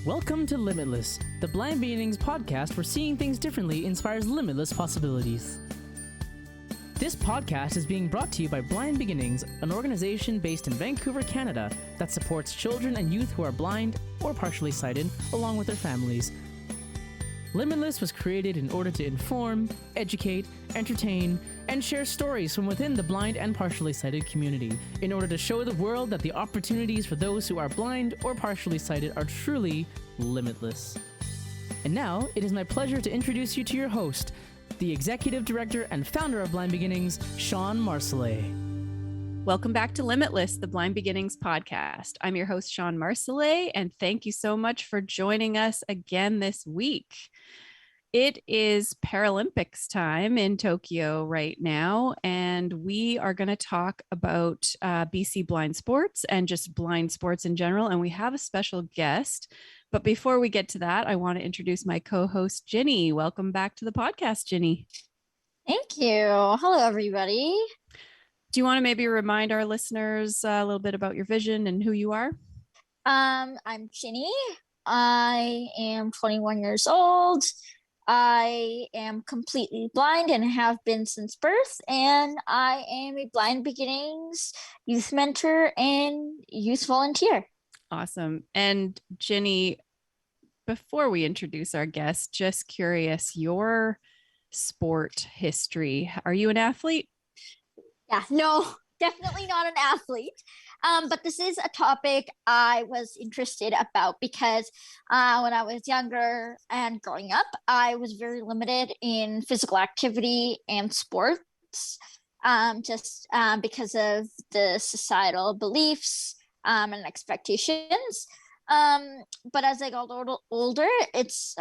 Welcome to Limitless, the Blind Beginnings podcast where seeing things differently inspires limitless possibilities. This podcast is being brought to you by Blind Beginnings, an organization based in Vancouver, Canada, that supports children and youth who are blind or partially sighted, along with their families. Limitless was created in order to inform, educate, entertain, and share stories from within the blind and partially sighted community in order to show the world that the opportunities for those who are blind or partially sighted are truly limitless. And now, it is my pleasure to introduce you to your host, the Executive Director and Founder of Blind Beginnings, Shawn Marcellet. Welcome back to Limitless, the Blind Beginnings podcast. I'm your host, Shawn Marcellet, and thank you so much for joining us again this week. It is Paralympics time in Tokyo right now, and we are going to talk about BC blind sports and just blind sports in general, and we have a special guest. But before we get to that, I want to introduce my co-host, Jinnie. Welcome back to the podcast, Jinnie. Thank you. Hello, everybody. Do you want to maybe remind our listeners a little bit about your vision and who you are? I'm Jinnie. I am 21 years old. I am completely blind and have been since birth, and I am a Blind Beginnings youth mentor and youth volunteer. Awesome. And Jinnie, before we introduce our guest, just curious, your sport history. Are you an athlete? Yeah, no, definitely not an athlete. But this is a topic I was interested about because when I was younger and growing up, I was very limited in physical activity and sports, because of the societal beliefs and expectations. But as I got older, it's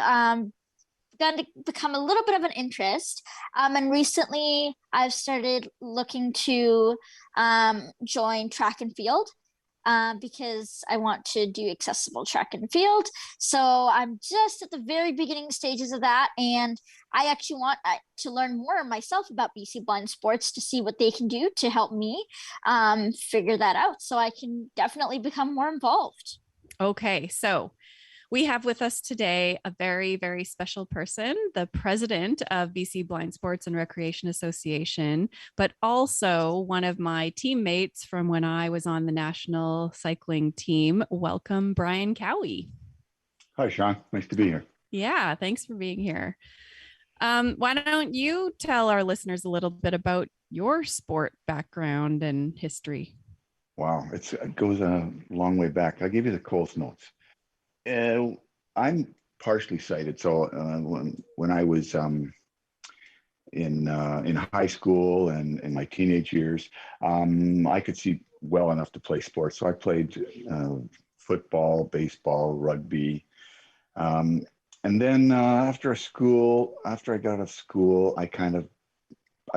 begun to become a little bit of an interest. And recently I've started looking to join track and field because I want to do accessible track and field. So I'm just at the very beginning stages of that. And I actually want to learn more myself about BC blind sports to see what they can do to help me figure that out. So I can definitely become more involved. Okay, so we have with us today a very, very special person, the president of BC Blind Sports and Recreation Association, but also one of my teammates from when I was on the national cycling team. Welcome, Brian Cowie. Hi, Shawn. Nice to be here. Yeah, thanks for being here. Why don't you tell our listeners a little bit about your sport background and history? Wow, it goes a long way back. I'll give you the Coles notes. I'm partially sighted, so when I was in high school and in my teenage years, I could see well enough to play sports. So I played football, baseball, rugby, and then after I got out of school, I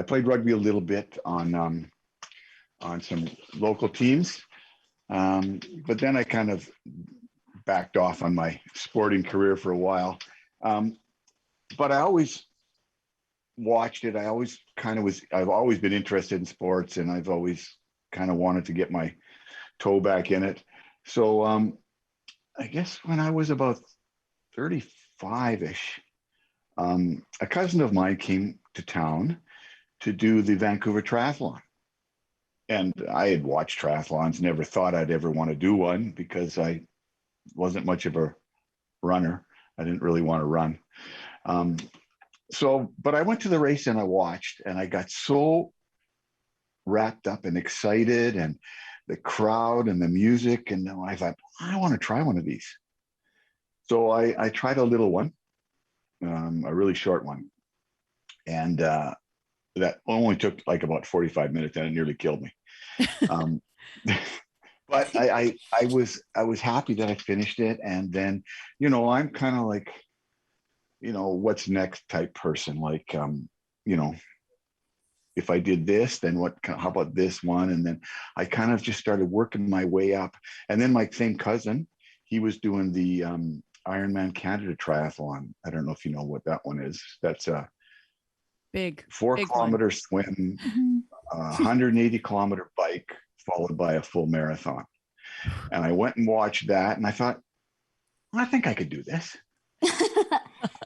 played rugby a little bit on some local teams, but then I kind of backed off on my sporting career for a while. But I always watched it. I've always been interested in sports, and I've always kind of wanted to get my toe back in it. So I guess when I was about 35-ish, a cousin of mine came to town to do the Vancouver Triathlon. And I had watched triathlons, never thought I'd ever want to do one because I wasn't much of a runner. I didn't really want to run. But I went to the race and I watched, and I got so wrapped up and excited, and the crowd and the music. And I thought, I want to try one of these. So I tried a little one, a really short one. And that only took like about 45 minutes, and it nearly killed me. But I was happy that I finished it. And then, I'm kind of like, what's next type person. Like, if I did this, then how about this one? And then I kind of just started working my way up. And then my same cousin, he was doing the Ironman Canada Triathlon. I don't know if you know what that one is. That's a big 4-kilometer swim, 180-kilometer bike, followed by a full marathon. And I went and watched that, and I thought, I think I could do this.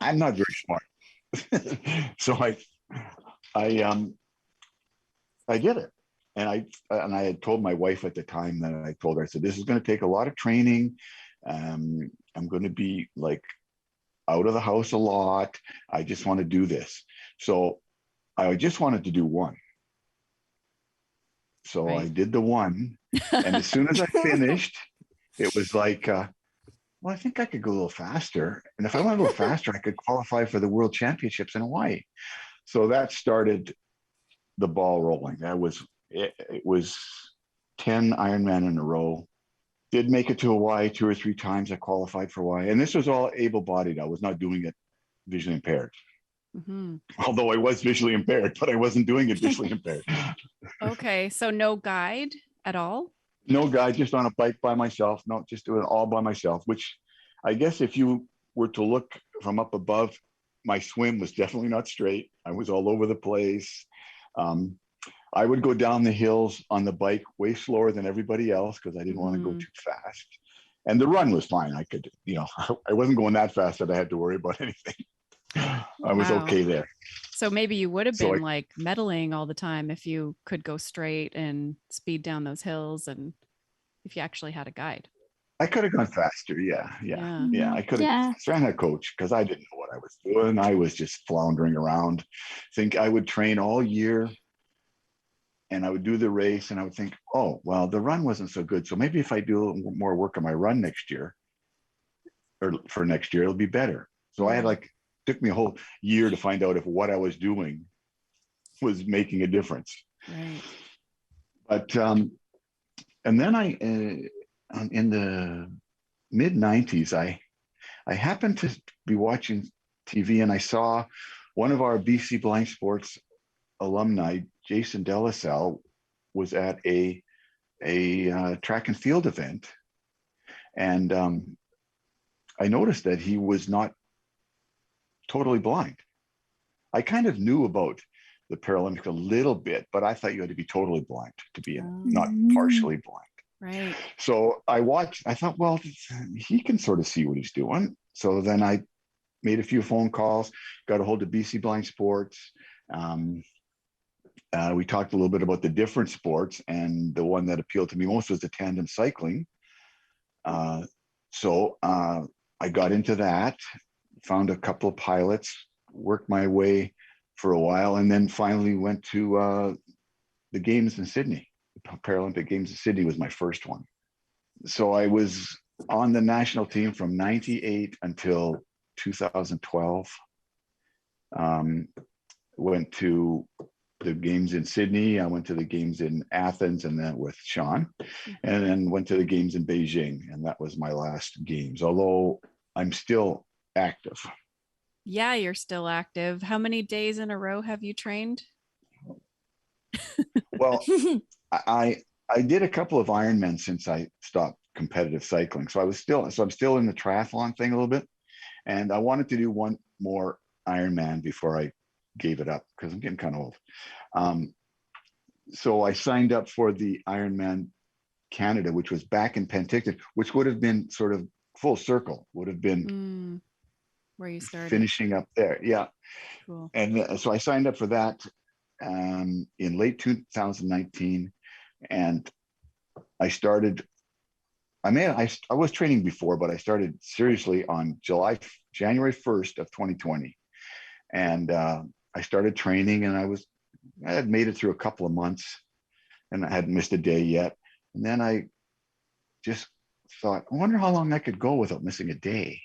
I'm not very smart. So I did it. And I had told my wife at the time that I told her, I said, this is going to take a lot of training. I'm going to be like out of the house a lot. I just want to do this. So I just wanted to do one. So I did the one. And as soon as I finished, it was like, well, I think I could go a little faster. And if I went a little faster, I could qualify for the World Championships in Hawaii. So that started the ball rolling. It was 10 Ironman in a row. Did make it to Hawaii 2 or 3 times. I qualified for Hawaii. And this was all able-bodied. I was not doing it visually impaired. Mm-hmm. Although I was visually impaired, but I wasn't doing it visually impaired. Okay. So no guide at all? No guide, just on a bike by myself. No, just doing it all by myself, which I guess if you were to look from up above, my swim was definitely not straight. I was all over the place. I would go down the hills on the bike way slower than everybody else because I didn't want to go too fast. And the run was fine. I could, I wasn't going that fast that I had to worry about anything. I was okay there. So maybe you would have been like medaling all the time if you could go straight and speed down those hills, and if you actually had a guide. I could have gone faster. Yeah. I could have ran a coach because I didn't know what I was doing. I was just floundering around. Think I would train all year and I would do the race and I would think, oh, well, the run wasn't so good. So maybe if I do a little more work on my run next year or for next year, it'll be better. So I had took me a whole year to find out if what I was doing was making a difference. Right. But, and then in the mid 90s, I happened to be watching TV and I saw one of our BC Blind Sports alumni, Jason Delassalle, was at a track and field event. And I noticed that he was not totally blind. I kind of knew about the Paralympics a little bit, but I thought you had to be totally blind to be not partially blind. Right. So I thought, well, he can sort of see what he's doing. So then I made a few phone calls, got a hold of BC Blind Sports. We talked a little bit about the different sports, and the one that appealed to me most was the tandem cycling. So I got into that, found a couple of pilots, worked my way for a while, and then finally went to the games in Sydney. The Paralympic Games in Sydney was my first one. So I was on the national team from 98 until 2012. Went to the games in Sydney. I went to the games in Athens and then with Shawn, and then went to the games in Beijing. And that was my last games, although I'm still active. Yeah, you're still active. How many days in a row have you trained? Well, I did a couple of Ironmen since I stopped competitive cycling. So I'm still in the triathlon thing a little bit. And I wanted to do one more Ironman before I gave it up because I'm getting kind of old. So I signed up for the Ironman Canada, which was back in Penticton, which would have been sort of full circle, would have been where you started finishing up there. Yeah. Cool. And so I signed up for that in late 2019. And I started, I was training before, but I started seriously on January 1st of 2020. And I started training and I had made it through a couple of months and I hadn't missed a day yet. And then I just thought, I wonder how long I could go without missing a day.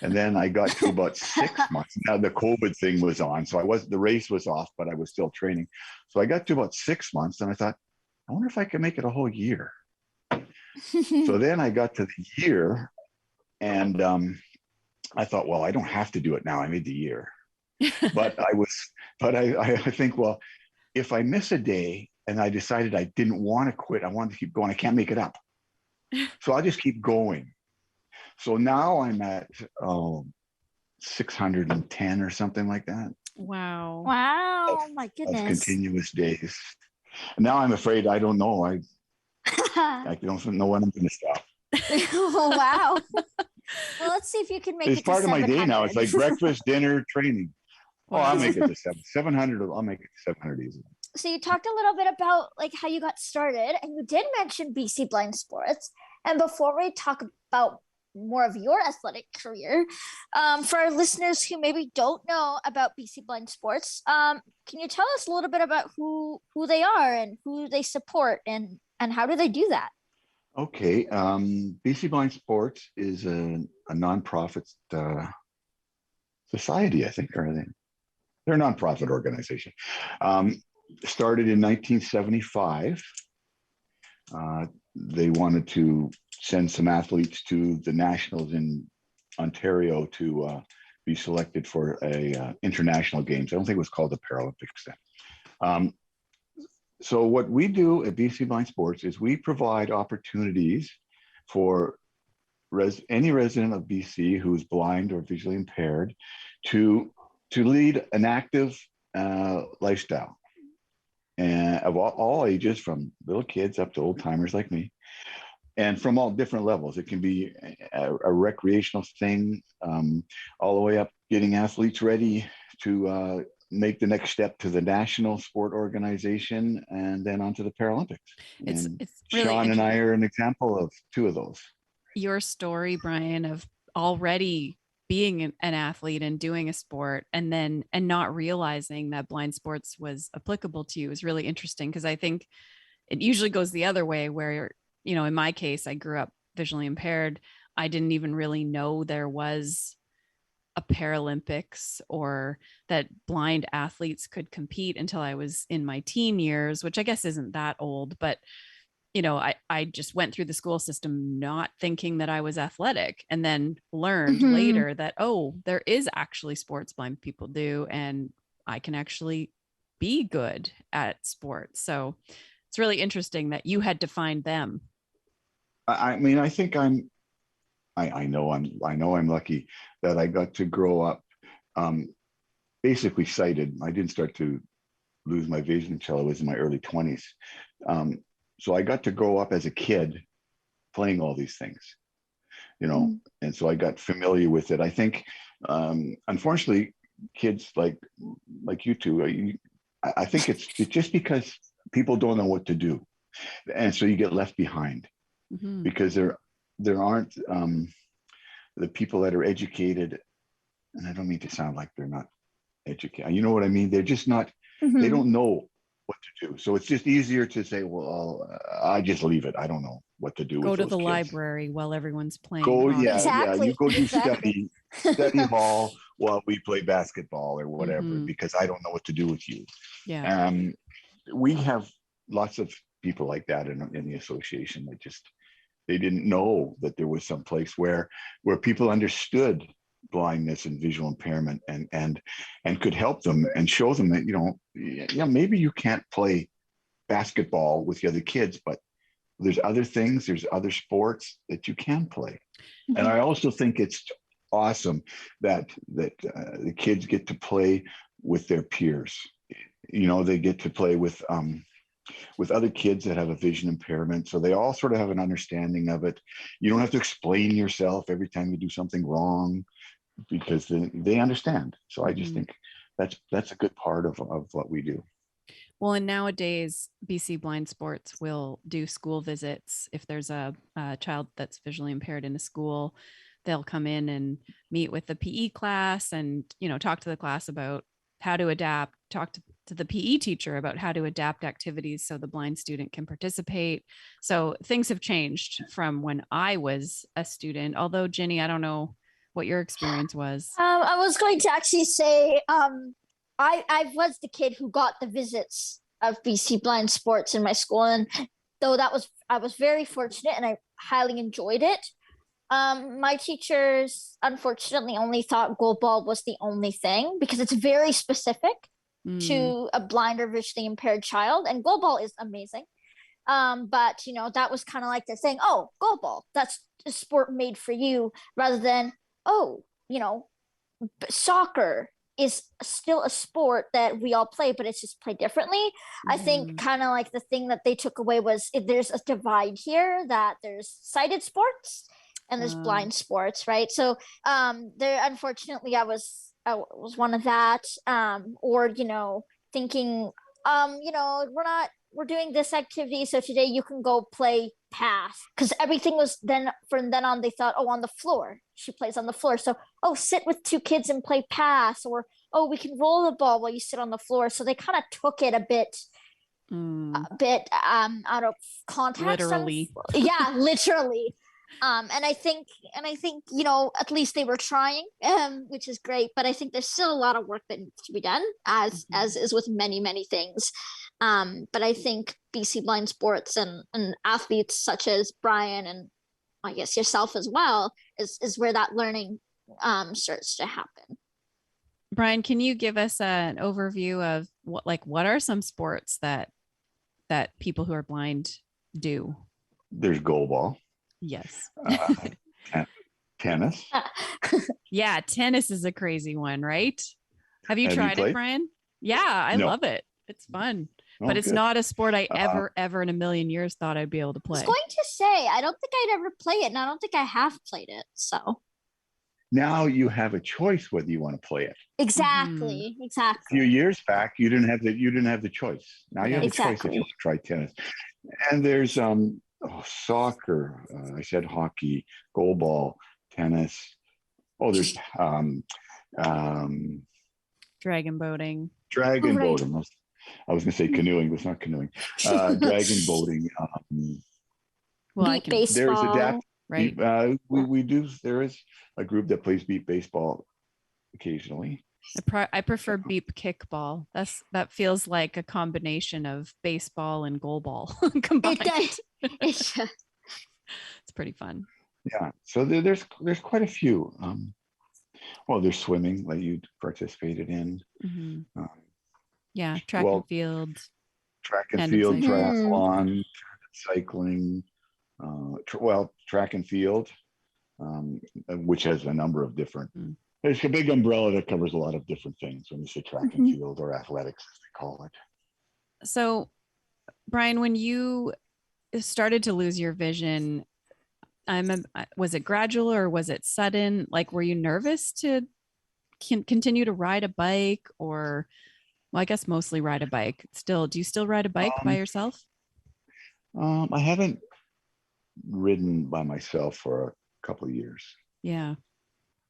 And then I got to about 6 months. Now the COVID thing was on. So the race was off, but I was still training. So I got to about 6 months and I thought, I wonder if I can make it a whole year. So then I got to the year and I thought, well, I don't have to do it now. I made the year. But I think, well, if I miss a day and I decided I didn't want to quit, I wanted to keep going, I can't make it up. So I'll just keep going. So now I'm at 610 or something like that. Wow. Wow. My goodness. Of continuous days. Now I'm afraid I don't know. I don't know when I'm going to stop. Oh, wow. Well, let's see if you can make It's it to part of my day now. 700. It's like breakfast, dinner, training. Oh, Wow. I'll make it to 700. I'll make it to 700 easy. So you talked a little bit about like how you got started, and you did mention BC Blind Sports. And before we talk about more of your athletic career, for our listeners who maybe don't know about BC Blind Sports, can you tell us a little bit about who they are and who they support, and how do they do that? Okay. BC Blind Sports is a nonprofit society, I think, or they're a nonprofit organization. Started in 1975. They wanted to send some athletes to the nationals in Ontario to be selected for international games. I don't think it was called the Paralympics then. So what we do at BC Blind Sports is we provide opportunities for any resident of BC who is blind or visually impaired to lead an active lifestyle, and of all ages, from little kids up to old timers like me, and from all different levels. It can be a recreational thing, all the way up getting athletes ready to make the next step to the national sport organization, and then onto the Paralympics. It's And really Shawn and I are an example of two of those. Your story, Brian, of already being an athlete and doing a sport and not realizing that blind sports was applicable to you is really interesting, because I think it usually goes the other way where, in my case, I grew up visually impaired. I didn't even really know there was a Paralympics or that blind athletes could compete until I was in my teen years, which I guess isn't that old, but I just went through the school system not thinking that I was athletic, and then learned later that, there is actually sports blind people do, and I can actually be good at sports. So it's really interesting that you had to find them. I mean, I think I know I'm lucky that I got to grow up basically sighted. I didn't start to lose my vision until I was in my early 20s. So I got to grow up as a kid playing all these things, and so I got familiar with it. I think, unfortunately, kids like you two, I think it's just because people don't know what to do, and so you get left behind because there aren't the people that are educated, and I don't mean to sound like they're not educated. You know what I mean? They're just not. They don't know what to do. So it's just easier to say, well, I just leave it. I don't know what to do. Go with to those the kids. Library while everyone's playing. Exactly. You go do Exactly. study hall while we play basketball or whatever, because I don't know what to do with you. Yeah. We have lots of people like that in the association that they didn't know that there was some place where people understood blindness and visual impairment and could help them and show them that, maybe you can't play basketball with the other kids, but there's other things, there's other sports that you can play. And I also think it's awesome that the kids get to play with their peers. They get to play with other kids that have a vision impairment. So they all sort of have an understanding of it. You don't have to explain yourself every time you do something wrong, because they understand. So I just think that's a good part of what we do. Well, and nowadays, BC Blind Sports will do school visits. If there's a child that's visually impaired in a school, they'll come in and meet with the PE class and, talk to the class about how to adapt, talk to the PE teacher about how to adapt activities so the blind student can participate. So things have changed from when I was a student. Although, Jinnie, I don't know what your experience was. I was going to actually say, I was the kid who got the visits of BC Blind Sports in my school, and though I was very fortunate and I highly enjoyed it. My teachers unfortunately only thought goalball was the only thing, because it's very specific to a blind or visually impaired child, and goalball is amazing. But that was kind of like the thing. Oh, goalball, that's a sport made for you, rather than soccer is still a sport that we all play, but it's just played differently. I think kind of like the thing that they took away was, if there's a divide here, that there's sighted sports and there's blind sports, right? So there, unfortunately, I was one of that, or thinking, we're doing this activity, so today you can go play pass, because everything was then from then on they thought, oh, on the floor, she plays on the floor, so oh, sit with two kids and play pass, or oh, we can roll the ball while you sit on the floor. So they kind of took it a bit out of context. Literally. Yeah, literally. And I think at least they were trying, which is great, but I think there's still a lot of work that needs to be done, as is with many things. But I think BC Blind Sports and athletes such as Brian, and I guess yourself as well, is where that learning starts to happen. Brian, can you give us an overview of what are some sports that people who are blind do? There's goalball. Yes. Tennis. Yeah, tennis is a crazy one, right? Have you tried it, Brian? Yeah, I love it. It's fun. But it's not a sport I ever in a million years thought I'd be able to play. I was going to say, I don't think I'd ever play it, and I don't think I have played it. So now you have a choice whether you want to play it. Exactly. A few years back, you didn't have the choice. Now you have a choice if you want to try tennis. And there's soccer. I said hockey, goalball, tennis. Oh, there's dragon boating. Dragon boating. I was going to say canoeing, but it's not canoeing. Dragon boating. Baseball. There's adapt. Right. We do. There is a group that plays beep baseball occasionally. I prefer beep kickball. That feels like a combination of baseball and goalball combined. It's pretty fun. Yeah. So there's quite a few. There's swimming that you participated in. Mm-hmm. Track and field. Track and field, triathlon, cycling. Track and field, which has a number of different. There's a big umbrella that covers a lot of different things when you say track and field, or athletics, as they call it. So, Brian, when you started to lose your vision, was it gradual or was it sudden? Like, were you nervous to continue to ride a bike, or, well, I guess mostly ride a bike? Do you still ride a bike by yourself? I haven't ridden by myself for a couple of years. Yeah,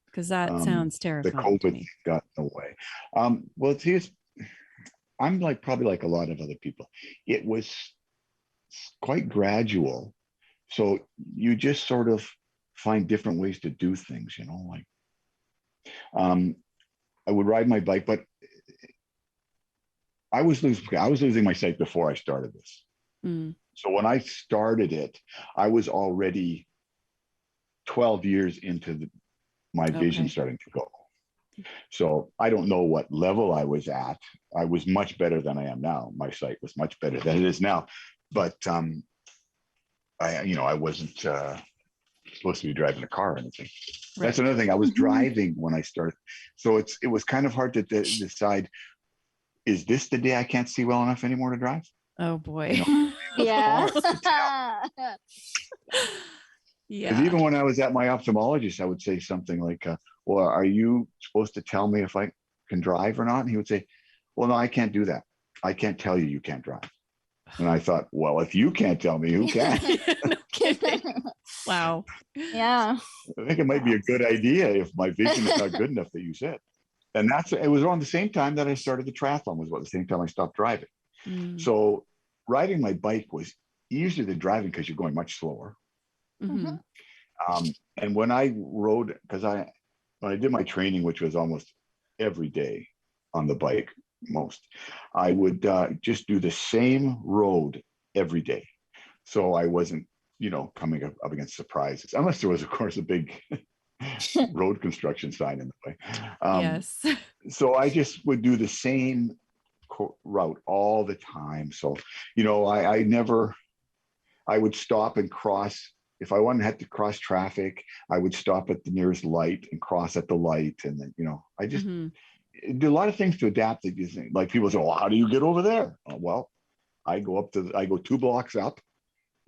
because that sounds terrifying. The COVID got in the way. I'm probably like a lot of other people. It was quite gradual, so you just sort of find different ways to do things. I would ride my bike, but I was losing my sight before I started this. So when I started it, I was already 12 years into my vision starting to go. So I don't know what level I was at. I was much better than I am now. My sight was much better than it is now. But I wasn't supposed to be driving a car or anything. Right. That's another thing. I was driving when I started. So it was kind of hard to decide, is this the day I can't see well enough anymore to drive? Oh boy. Yeah. Yeah. Because even when I was at my ophthalmologist, I would say something like, well, are you supposed to tell me if I can drive or not? And he would say, well, no, I can't do that. I can't tell you can't drive. And I thought, well, if you can't tell me, who can? No kidding. Wow. Yeah. I think it might be a good idea if my vision is not good enough that you said. And it was around the same time that I started the triathlon, was about the same time I stopped driving. So riding my bike was easier than driving because you're going much slower. And when I rode, when I did my training, which was almost every day on the bike, I would just do the same road every day. So I wasn't, coming up against surprises, unless there was, of course, a big road construction sign in the way. Yes. So I just would do the same route all the time. So, I would stop and cross. If I had to cross traffic, I would stop at the nearest light and cross at the light. And then, I just do a lot of things to adapt. That you think, like people say, well, how do you get over there? Well, I go 2 blocks up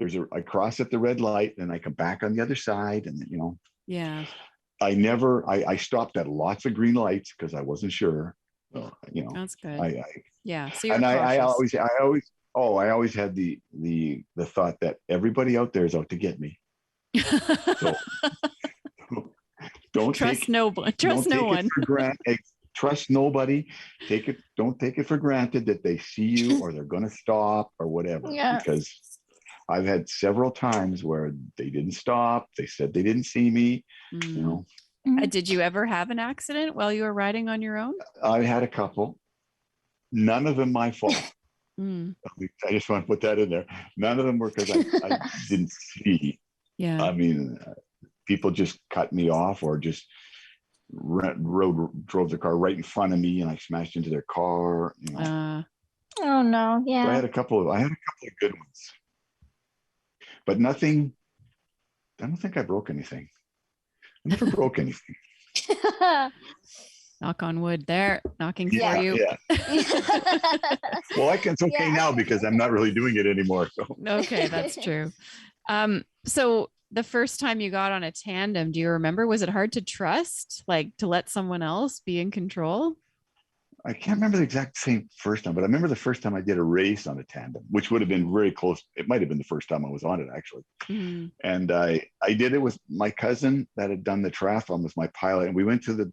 I cross at the red light, and I come back on the other side, and Yeah. I stopped at lots of green lights because I wasn't sure. That's good. I Yeah. So you're and I cautious. always had the thought that everybody out there is out to get me. So don't Trust take no one. Trust don't no take one. it for granted. Trust nobody. Don't take it for granted that they see you or they're going to stop or whatever. Yeah. Because I've had several times where they didn't stop. They said they didn't see me. Did you ever have an accident while you were riding on your own? I had a couple. None of them my fault. Mm. I just want to put that in there. None of them were because I didn't see. Yeah. I mean, people just cut me off or just drove the car right in front of me, and I smashed into their car. Oh no! Yeah. So I had a couple of good ones, but nothing. I don't think I broke anything. I never broke anything. Knock on wood there, knocking for you. Yeah. Well, it's okay now because I'm not really doing it anymore. So. Okay, that's true. So the first time you got on a tandem, do you remember, was it hard to trust, like to let someone else be in control? I can't remember the exact same first time, but I remember the first time I did a race on a tandem, which would have been very close. It might have been the first time I was on it, actually. Mm. And I did it with my cousin that had done the triathlon, was my pilot. And we went to the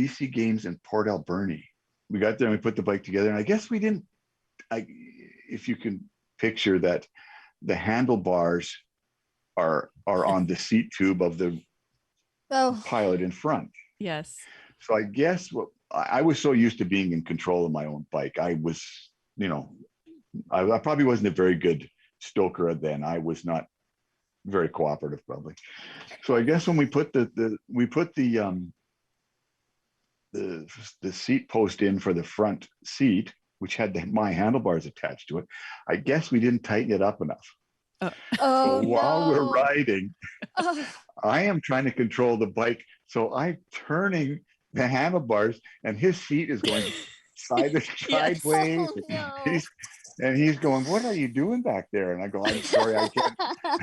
BC Games in Port Alberni. We got there and we put the bike together. And I guess we didn't, if you can picture that, the handlebars are on the seat tube of the pilot in front. Yes. So I guess I was so used to being in control of my own bike. I was, I probably wasn't a very good stoker then. I was not very cooperative, probably. So I guess when we put the seat post in for the front seat, which had my handlebars attached to it, I guess we didn't tighten it up enough. So while we're riding, I am trying to control the bike. So I'm turning the handlebars, and his seat is going sideways. Oh, no. He's going, "What are you doing back there?" And I go, "I'm sorry, I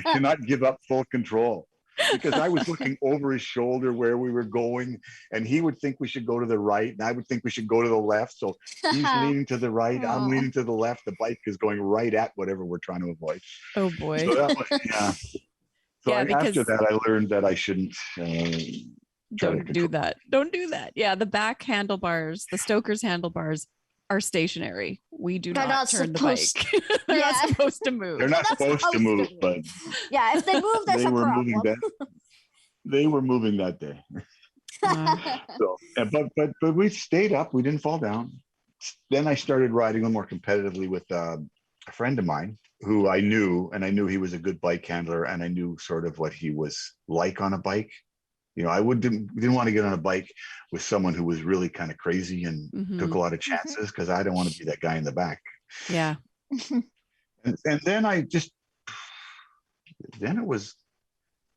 cannot give up full control." Because I was looking over his shoulder where we were going, and he would think we should go to the right, and I would think we should go to the left. So he's leaning to the right, I'm leaning to the left. The bike is going right at whatever we're trying to avoid. Oh boy. So that was, yeah. So after that, I learned that I shouldn't. Don't do that. Don't do that. Yeah, the back handlebars, the Stoker's handlebars, are stationary. We do not turn the bike. They're not supposed to move. They're not supposed to move, but yeah, if they move, there's a problem. They were moving that day. So, but we stayed up. We didn't fall down. Then I started riding a little more competitively with a friend of mine who I knew, and I knew he was a good bike handler, and I knew sort of what he was like on a bike. I didn't want to get on a bike with someone who was really kind of crazy and took a lot of chances, because I don't want to be that guy in the back. Yeah. And then it was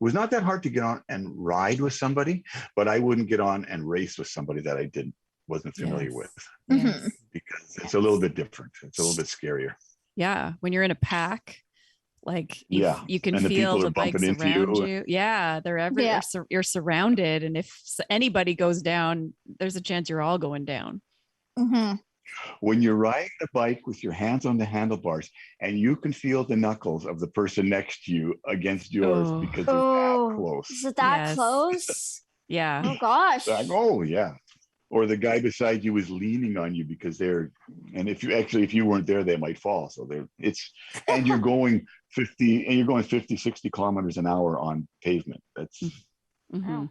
not that hard to get on and ride with somebody, but I wouldn't get on and race with somebody that I wasn't familiar with, because it's a little bit different. It's a little bit scarier. Yeah. When you're in a pack, like you can feel the bikes around you. Yeah. They're everywhere. So you're surrounded. And if anybody goes down, there's a chance you're all going down. Mm-hmm. When you're riding the bike with your hands on the handlebars and you can feel the knuckles of the person next to you against yours because they're that close. Is it that close? Yeah. Oh gosh. Yeah. Or the guy beside you is leaning on you because if you weren't there, they might fall. So and you're going 50, 60 kilometers an hour on pavement. That's wow.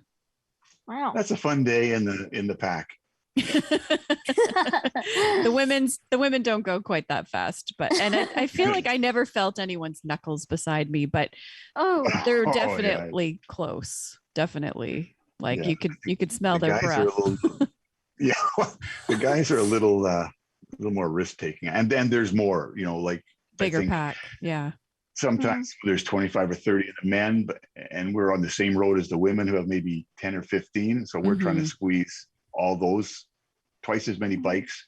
That's a fun day in the pack. The women don't go quite that fast, and I feel like I never felt anyone's knuckles beside me, but they're definitely close. Definitely. Like you could smell their breath. The guys are a little more risk taking, and then there's more, like bigger pack. Yeah. Sometimes there's 25 or 30 of the men, and we're on the same road as the women who have maybe 10 or 15. So we're trying to squeeze all those twice as many bikes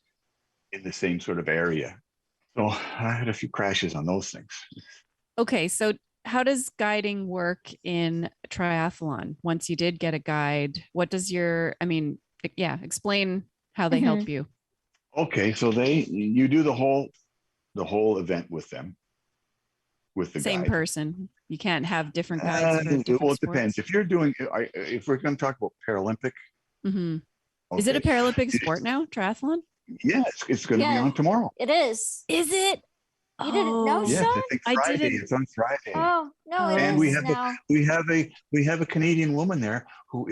in the same sort of area. So I had a few crashes on those things. Okay, so how does guiding work in triathlon? Once you did get a guide, what does explain how they help you. Okay, so you do the whole event with them, with the Same guide. person. You can't have different guides for different Well, it sports? depends. If we're going to talk about Paralympic. Mm-hmm. Okay. Is it a Paralympic sport now, triathlon? Yeah, it's going to be on tomorrow. It is. Is it? You didn't know, Yes, Shawn? I think Friday. It's on Friday. Oh no, it And is now. we have a Canadian woman there who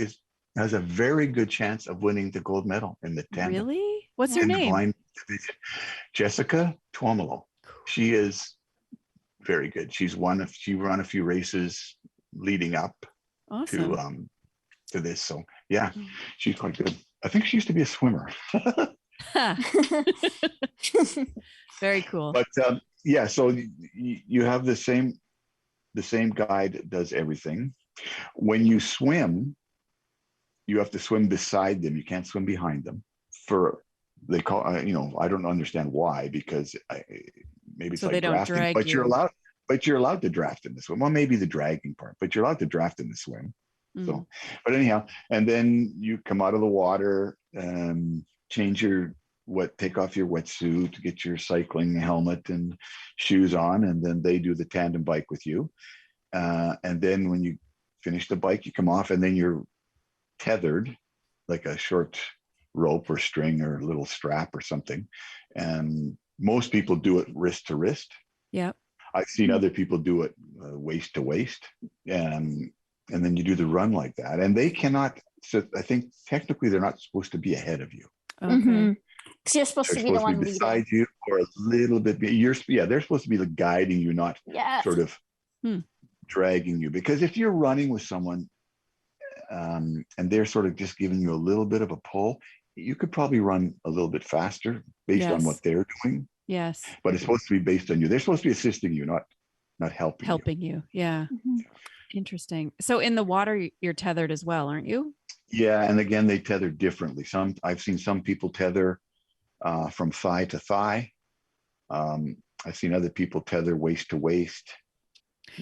has a very good chance of winning the gold medal in the tandem. Really? What's her In the name? blind division. Jessica Tuomelo. She is very good. She run a few races leading up Awesome. to this. So yeah, she's quite good. I think she used to be a swimmer. Very cool. But yeah, so you have the same guide does everything. When you swim, you have to swim beside them. You can't swim behind them. They call I don't understand why, because maybe it's so like they don't drafting, drag but you. you're allowed to draft in the swim. Well, maybe the dragging part, but you're allowed to draft in the swim. So, but anyhow, and then you come out of the water, change take off your wetsuit, get your cycling helmet and shoes on, and then they do the tandem bike with you. And then when you finish the bike, you come off, and then you're tethered like a short rope or string or a little strap or something. And most people do it wrist to wrist. Yeah. I've seen other people do it waist to waist. And then you do the run like that. And they cannot, so I think technically they're not supposed to be ahead of you. Okay. So you're supposed to be the one beside you or a little bit. They're supposed to be guiding you, not sort of dragging you. Because if you're running with someone and they're sort of just giving you a little bit of a pull, you could probably run a little bit faster based on what they're doing. Yes. But it's supposed to be based on you. They're supposed to be assisting you, not helping you. Yeah. Interesting. So in the water, you're tethered as well, aren't you? Yeah. And again, they tether differently. I've seen some people tether from thigh to thigh. I've seen other people tether waist to waist.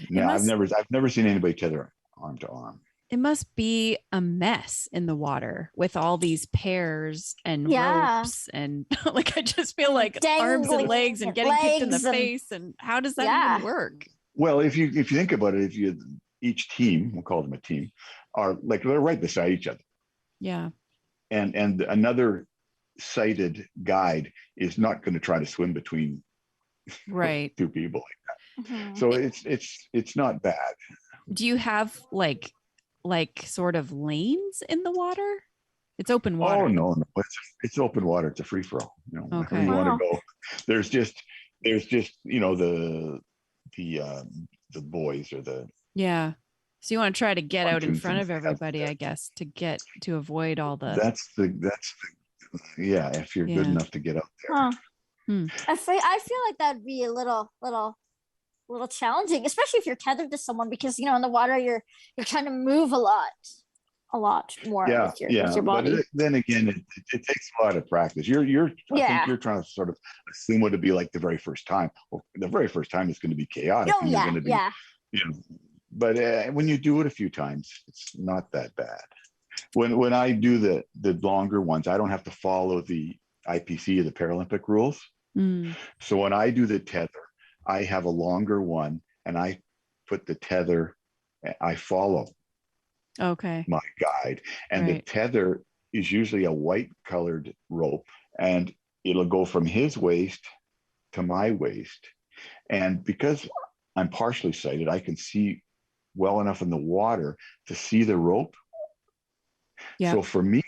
No, I've never seen anybody tether arm to arm. It must be a mess in the water with all these pairs and ropes, and like I just feel like arms and legs and getting kicked in the face. And how does that even work? Well, if you think about it, each team, we'll call them a team, are like they're right beside each other. Yeah. And another sighted guide is not going to try to swim between two people like that. So it's not bad. Do you have like sort of lanes in the water? It's open water. Oh no, it's open water. It's a free for all. Wherever you want to go. There's just the boys or the So you want to try to get out in front of everybody, I guess, to avoid all the. That's the if you're good enough to get out there. I feel like that'd be a little challenging, especially if you're tethered to someone, because in the water you're trying to move a lot more with your body. But then again, it takes a lot of practice. I think you're trying to sort of assume what it'd be like the very first time. Well, the very first time is going to be chaotic. Oh, yeah, going to be, but when you do it a few times, it's not that bad. When I do the longer ones, I don't have to follow the IPC, the Paralympic rules. So when I do the tether, I have a longer one, and I put the tether. I follow my guide, and the tether is usually a white colored rope, and it'll go from his waist to my waist. And because I'm partially sighted, I can see well enough in the water to see the rope. So for me,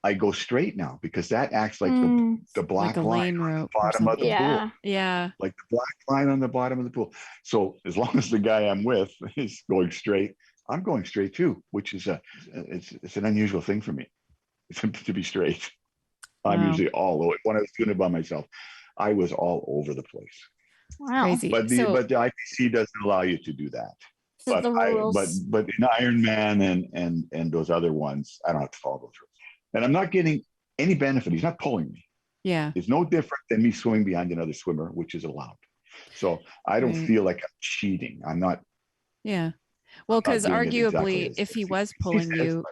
I go straight now, because that acts like the black line on the bottom of the pool. Yeah. Like the black line on the bottom of the pool. So as long as the guy I'm with is going straight, I'm going straight too, which is it's an unusual thing for me to be straight. I'm usually all over. When I was doing it by myself, I was all over the place. Wow. Crazy. But the IPC doesn't allow you to do that. But in Ironman and those other ones, I don't have to follow those rules. And I'm not getting any benefit. He's not pulling me. Yeah. It's no different than me swimming behind another swimmer, which is allowed. So I don't Right. feel like I'm cheating. I'm not. Yeah. Well, I'm not because doing it exactly arguably, as if he he was pulling says, you,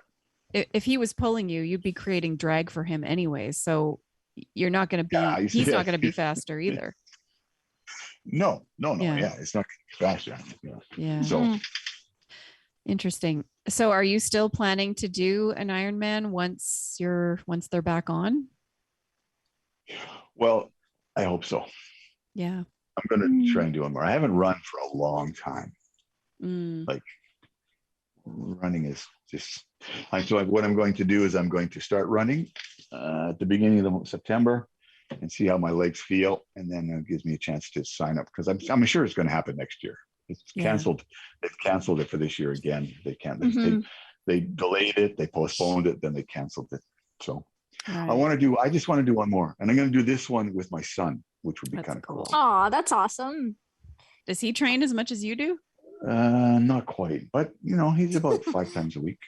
if he was pulling you, you'd be creating drag for him anyways. So you're not going to yeah, be, he's not going to be faster either. no. Yeah. Yeah, it's not faster. Yeah. Yeah. So Interesting. So are you still planning to do an Ironman once they're back on? well, I hope so. Yeah. I'm going to try and do one more. I haven't run for a long time. Mm. Like running is just. So what I'm going to do is I'm going to start running at the beginning of September and see how my legs feel, and then it gives me a chance to sign up because I'm sure it's going to happen next year. It's canceled. They've canceled it for this year again. They can't. They delayed it. They postponed it. Then they canceled it. So Right. I just want to do one more, and I'm going to do this one with my son, which would be kind of cool. Oh, that's awesome. Does he train as much as you do? Not quite, but he's about 5 times a week.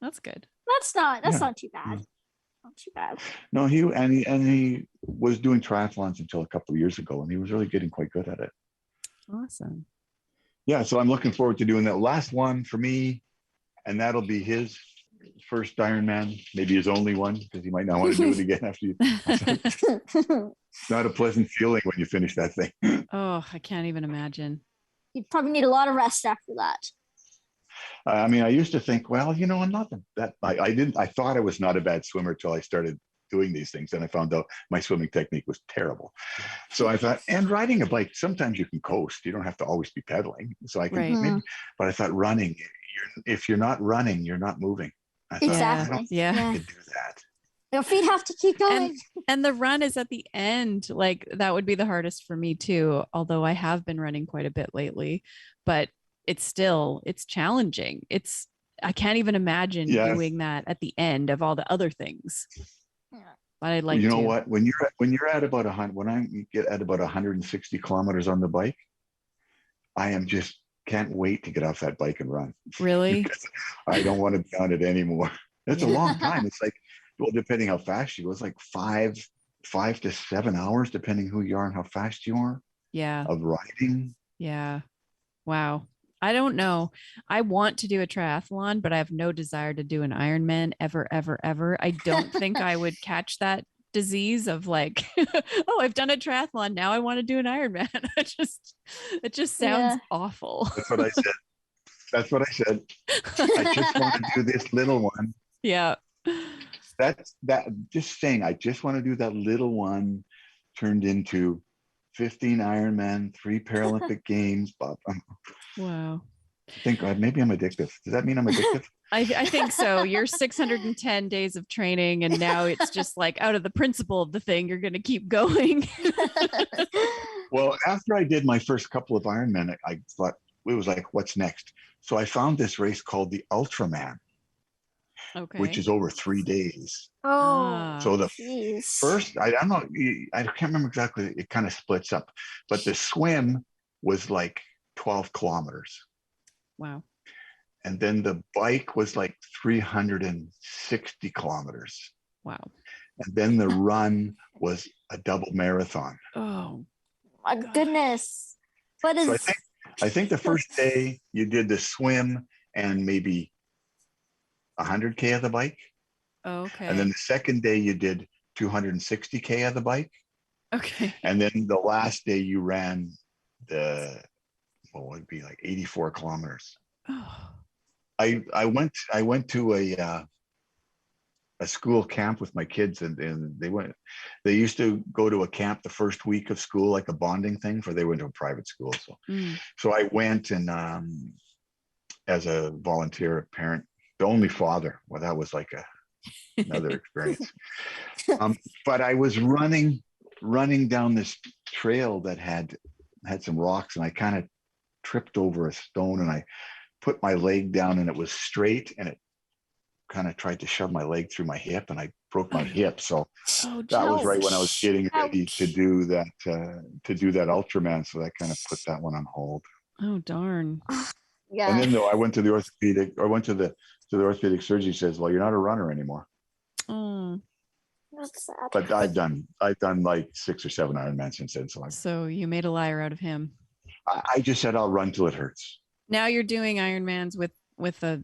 That's good. That's not too bad. Not too bad. No, he was doing triathlons until a couple of years ago, and he was really getting quite good at it. Awesome. Yeah, so I'm looking forward to doing that last one for me, and that'll be his first Ironman, maybe his only one, because he might not want to do it again after you. It's not a pleasant feeling when you finish that thing. Oh, I can't even imagine. You'd probably need a lot of rest after that. I mean, I used to think, well, I'm not that. I thought I was not a bad swimmer till I started doing these things, and I found out my swimming technique was terrible. So I thought, and riding a bike, sometimes you can coast. You don't have to always be pedaling. So I can maybe, but I thought running, if you're not running, you're not moving. I thought, Exactly. I could do that. Your feet have to keep going. And the run is at the end. Like that would be the hardest for me too. Although I have been running quite a bit lately, but it's challenging. I can't even imagine doing that at the end of all the other things. But I'd like to. What? When you're at about 100, when I get at about 160 kilometers on the bike, I can't wait to get off that bike and run. Really? I don't want to be on it anymore. That's a long time. It's like, well, depending how fast you go, it's like 5 to 7 hours, depending who you are and how fast you are. Yeah. Of riding. Yeah. Wow. I don't know. I want to do a triathlon, but I have no desire to do an Ironman ever, ever, ever. I don't think I would catch that disease of like, oh, I've done a triathlon. Now I want to do an Ironman. It just sounds awful. That's what I said. I just want to do this little one. Yeah. Just saying, I just want to do that little one turned into 15 Ironman, 3 Paralympic Games. Wow. Thank God, maybe I'm addictive. Does that mean I'm addictive? I think so. You're 610 days of training, and now it's just like out of the principle of the thing, you're going to keep going. Well, after I did my first couple of Ironman, I thought it was like, what's next? So I found this race called the Ultraman, which is over 3 days. So the first, I don't know, I can't remember exactly. It kind of splits up, but the swim was like 12 kilometers. Wow. And then the bike was like 360 kilometers. Wow. And then the run was a double marathon. Oh my goodness. What is... So I think the first day you did the swim and maybe 100K of the bike. Okay. And then the second day you did 260K of the bike. Okay. And then the last day you ran it'd be like 84 kilometers. Oh. I went to a school camp with my kids, and they used to go to a camp the first week of school, like a bonding thing, for they went to a private school. So I went, and as a volunteer parent, the only father, well, that was like another experience. But I was running down this trail that had some rocks, and I kind of tripped over a stone, and I put my leg down, and it was straight, and it kind of tried to shove my leg through my hip, and I broke my hip. So that was right when I was getting ready to do that Ultraman. So that kind of put that one on hold. Oh, darn. Yeah. And then though I went to the orthopedic surgeon. He says, well, you're not a runner anymore. Oh. That's sad. But I've done like 6 or 7 Ironman since then. So you made a liar out of him. I just said I'll run till it hurts. Now you're doing Ironmans with a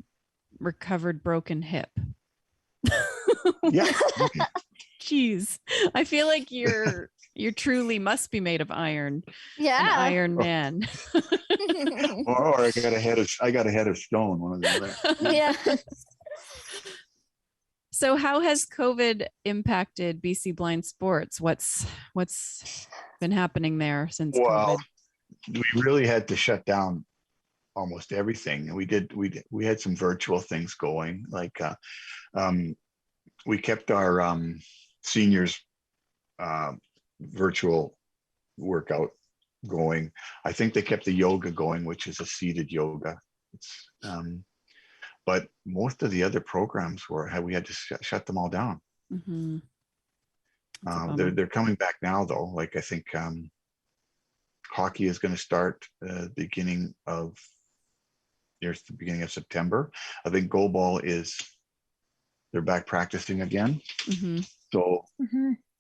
recovered broken hip. Yeah. Okay. Jeez, I feel like you truly must be made of iron. Yeah. An Iron Man. or I got a head of stone. One of the other. Yeah. So how has COVID impacted BC Blind Sports? What's been happening there since COVID? We really had to shut down almost everything. We had some virtual things going. Like we kept our seniors virtual workout going. I think they kept the yoga going, which is a seated yoga. It's but most of the other programs we had to shut them all down. Mm-hmm. They're coming back now though. Like I think hockey is going to start beginning of September. I think goalball they're back practicing again. Mm-hmm. So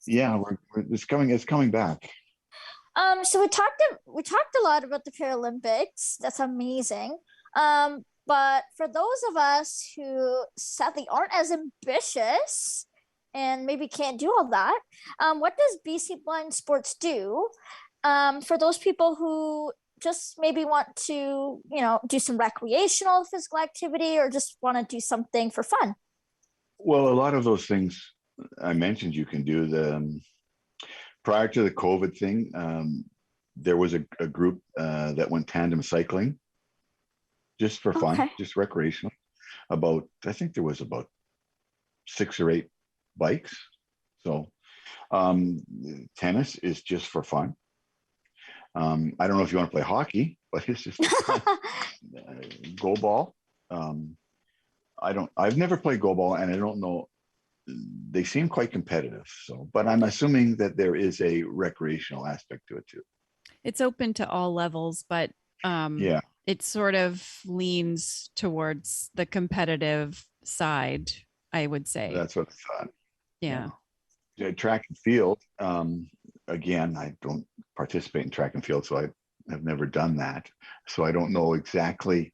yeah, it's coming back. So we talked a lot about the Paralympics. That's amazing. But for those of us who sadly aren't as ambitious and maybe can't do all that, what does BC Blind Sports do for those people who just maybe want to, do some recreational physical activity or just want to do something for fun? Well, a lot of those things I mentioned you can do. Prior to the COVID thing, there was a group that went tandem cycling just for fun, just recreational. I think there was about 6 or 8 bikes. So tennis is just for fun. I don't know if you want to play hockey, but it's just go ball. I've never played go ball, and I don't know. They seem quite competitive. So, but I'm assuming that there is a recreational aspect to it too. It's open to all levels, but it sort of leans towards the competitive side, I would say. That's what I thought. Yeah. Track and field. Again, I don't participate in track and field, so I have never done that. So I don't know exactly.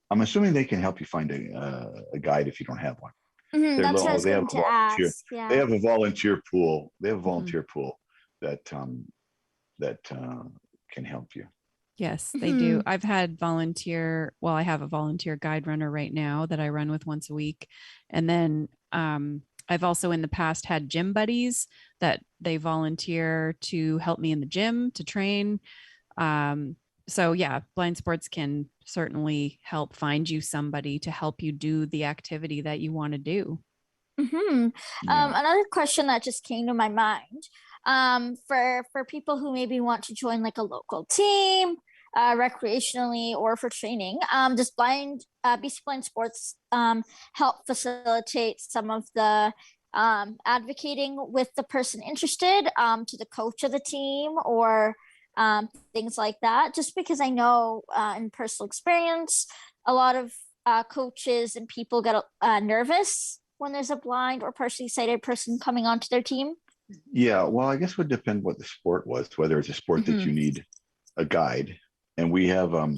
I'm assuming they can help you find a guide if you don't have one. Mm-hmm, that's what I was going to ask. Yeah. They have a volunteer pool. They have a volunteer pool that can help you. Yes, they do. I have a volunteer guide runner right now that I run with once a week. And then I've also in the past had gym buddies that they volunteer to help me in the gym to train. So yeah, Blind Sports can certainly help find you somebody to help you do the activity that you want to do. Mm-hmm. Another question that just came to my mind, for people who maybe want to join like a local team, recreationally or for training, does BC Blind Sports help facilitate some of the advocating with the person interested to the coach of the team or things like that? Just because I know in personal experience, a lot of coaches and people get nervous when there's a blind or partially sighted person coming onto their team. Yeah, well, I guess it would depend what the sport was, whether it's a sport that you need a guide. And we have a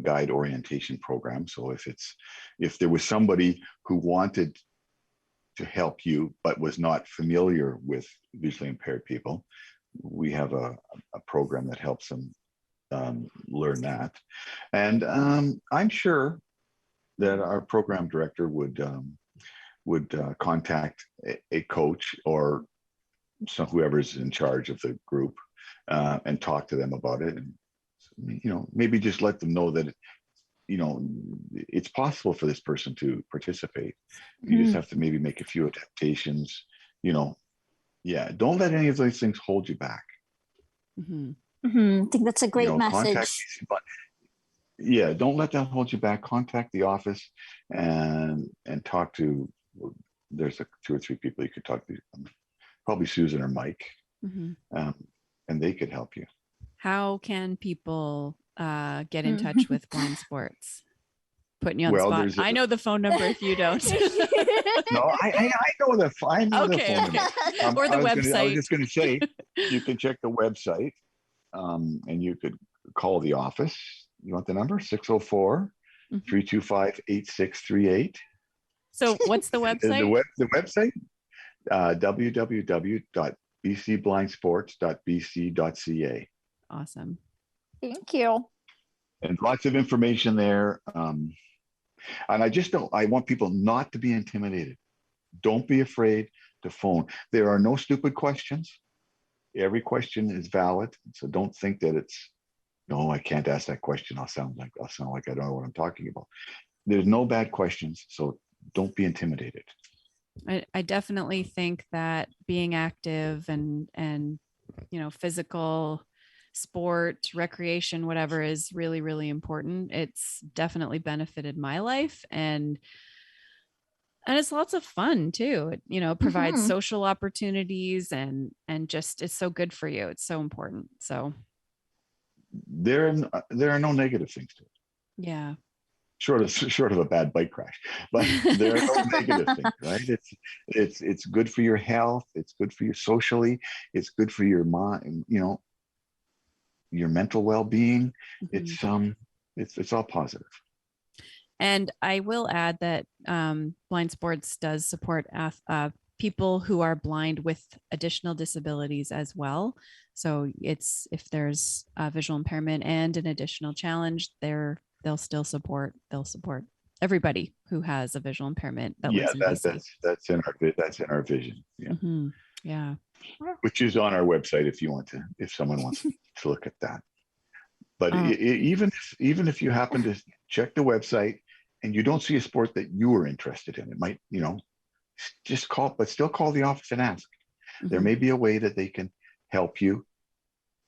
guide orientation program. So if there was somebody who wanted to help you but was not familiar with visually impaired people, we have a program that helps them learn that. And I'm sure that our program director would contact a coach or whoever's in charge of the group and talk to them about it. And, maybe just let them know that, it's possible for this person to participate. You just have to maybe make a few adaptations, Yeah, don't let any of those things hold you back. I think that's a great message. Don't let that hold you back. Contact the office and talk to. There's 2 or 3 people you could talk to. Probably Susan or Mike, and they could help you. How can people get in touch with Blind Sports? Putting you on the Well, spot. I know the phone number if you don't. no, I know the Okay, phone okay. number. Or the I was website. just going to say, you can check the website, and you could call the office. You want the number? 604-325-8638. So what's the website? The website, www.bcblindsports.bc.ca. Awesome. Thank you. And lots of information there. And I want people not to be intimidated. Don't be afraid to phone. There are no stupid questions. Every question is valid. So don't think that it's, no, I can't ask that question. I'll sound like I don't know what I'm talking about. There's no bad questions. So don't be intimidated. I definitely think that being active and physical sport, recreation, whatever is really, really important. It's definitely benefited my life, and it's lots of fun too. It provides social opportunities and just, it's so good for you. It's so important. So there are no negative things to it. Yeah. Short of a bad bike crash, but there are no negative things, right? It's good for your health. It's good for you socially. It's good for your mind, your mental well-being. It's all positive. And I will add that Blind Sports does support people who are blind with additional disabilities as well. So if there's a visual impairment and an additional challenge, they'll support everybody who has a visual impairment. That's in our vision. Yeah. Mm-hmm. Yeah. Which is on our website if someone wants to look at that. But even if you happen to check the website and you don't see a sport that you are interested in, it might, just still call the office and ask. Mm-hmm. There may be a way that they can help you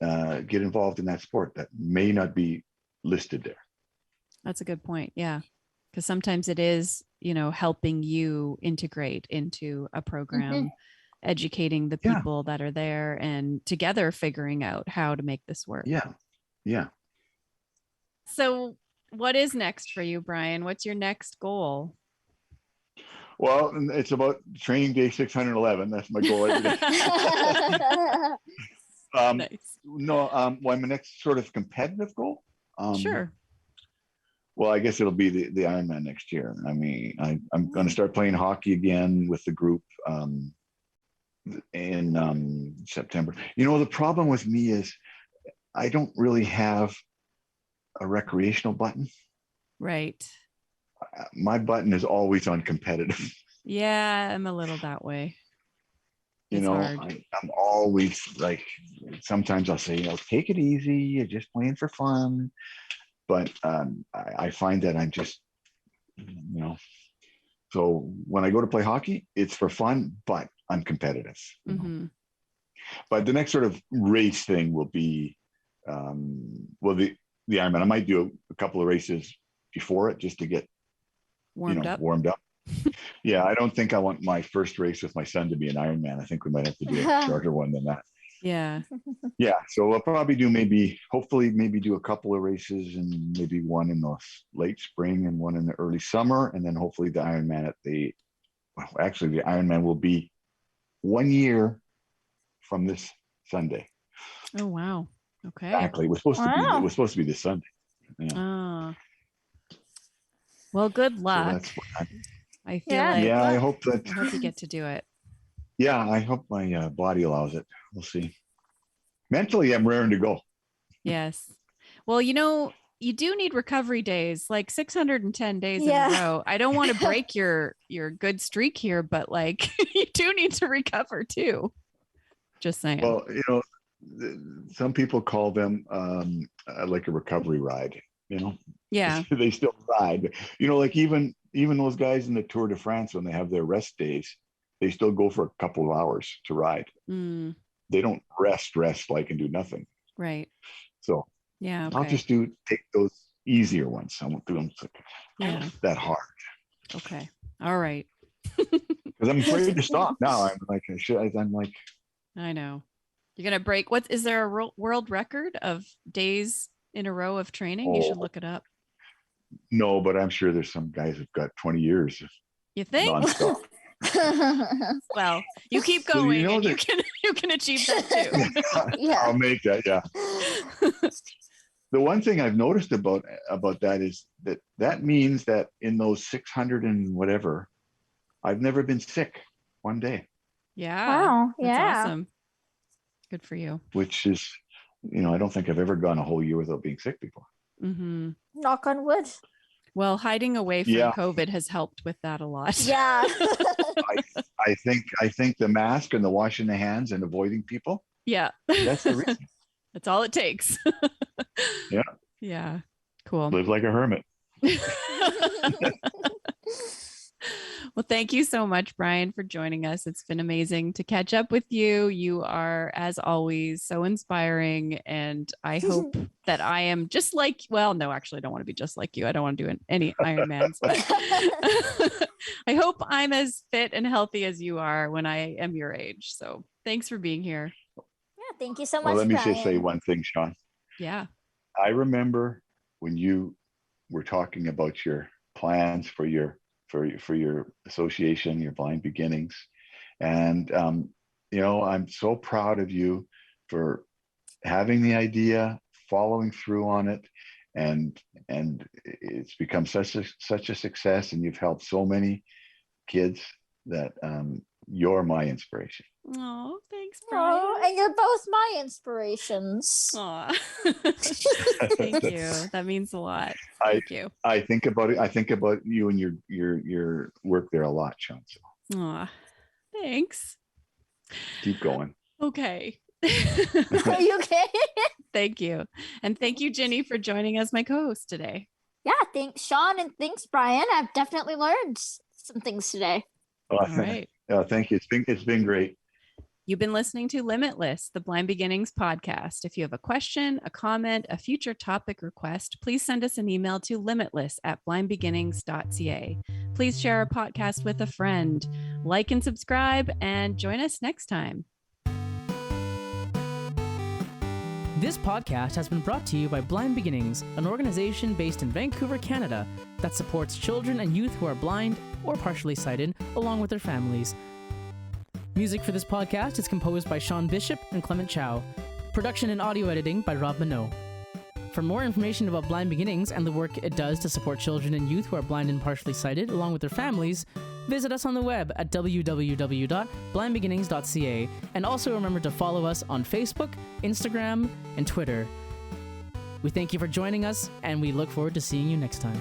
get involved in that sport that may not be listed there. That's a good point. Yeah. Because sometimes it is, helping you integrate into a program, educating the people that are there, and together figuring out how to make this work. Yeah. Yeah. So what is next for you, Brian? What's your next goal? Well, it's about training day 611. That's my goal every day. Nice. No, my next sort of competitive goal? Sure. Well, I guess it'll be the Ironman next year. I mean, I'm going to start playing hockey again with the group in September. The problem with me is I don't really have a recreational button. Right. My button is always on competitive. Yeah, I'm a little that way. I'm always like, sometimes I'll say, take it easy. You're just playing for fun. But I find that I'm just, so when I go to play hockey, it's for fun, but I'm competitive. But the next sort of race thing will be, the Ironman. I might do a couple of races before it just to get warmed up. Yeah, I don't think I want my first race with my son to be an Ironman. I think we might have to do a shorter one than that. Yeah. Yeah. So we'll probably hopefully do a couple of races, and maybe one in the late spring and one in the early summer. And then hopefully the Ironman the Ironman will be 1 year from this Sunday. Oh, wow. Okay. Exactly. It was supposed to be this Sunday. Yeah. Well, good luck. So that's I feel like I hope you get to do it. Yeah, I hope my body allows it. We'll see. Mentally, I'm raring to go. Yes. Well, you do need recovery days, like 610 days in a row. I don't want to break your good streak here, but you do need to recover too. Just saying. Well, some people call them like a recovery ride. Yeah. They still ride. Like even those guys in the Tour de France, when they have their rest days, they still go for a couple of hours to ride. They don't rest and do nothing. Right. So yeah, okay. I'll just take those easier ones. I won't do them that hard. Okay. All right. Because I'm afraid to stop now. I'm like, I know. You're going to break. Is there a world record of days in a row of training? You should look it up. No, but I'm sure there's some guys who've got 20 years You think? nonstop. Well, you keep So going, you know and that- you can achieve that too. Yeah. I'll make that. Yeah. The one thing I've noticed about that is that means that in those 600 and whatever, I've never been sick one day, Yeah. Wow. That's Yeah. awesome. Good for you. which is, I don't think I've ever gone a whole year without being sick before. Mm-hmm. Knock on wood. Well, hiding away from Yeah. COVID has helped with that a lot. Yeah. I think the mask and the washing the hands and avoiding people, Yeah. that's the reason. That's all it takes. Yeah. Yeah. Cool. Live like a hermit. Well, thank you so much, Brian, for joining us. It's been amazing to catch up with you. You are, as always, so inspiring. And I hope that I am just like, well, no, actually, I don't want to be just like you. I don't want to do any Ironmans, but I hope I'm as fit and healthy as you are when I am your age. So thanks for being here. Yeah, thank you so much. Well, let me Brian. just say one thing, Shawn. Yeah. I remember when you were talking about your plans for your association, your Blind Beginnings, and I'm so proud of you for having the idea, following through on it, and it's become such a success, and you've helped so many kids that you're my inspiration. Oh, thanks, Brian. Oh, and you're both my inspirations. Aw. Thank you. That means a lot. Thank you. I think about it. I think about you and your work there a lot, Shawn. So Aw. Thanks. keep going. Okay. Are you okay? Thank you. And thank you, Jinnie, for joining as my co-host today. Yeah, thanks, Shawn, and thanks, Brian. I've definitely learned some things today. Well, All right. thank you. It's been great. You've been listening to Limitless, the Blind Beginnings podcast. If you have a question, a comment, a future topic request, please send us an email to limitless@blindbeginnings.ca. Please share our podcast with a friend, like and subscribe, and join us next time. This podcast has been brought to you by Blind Beginnings, an organization based in Vancouver, Canada, that supports children and youth who are blind or partially sighted, along with their families. Music for this podcast is composed by Shawn Bishop and Clement Chow. Production and audio editing by Rob Minot. For more information about Blind Beginnings and the work it does to support children and youth who are blind and partially sighted, along with their families, visit us on the web at www.blindbeginnings.ca, and also remember to follow us on Facebook, Instagram, and Twitter. We thank you for joining us, and we look forward to seeing you next time.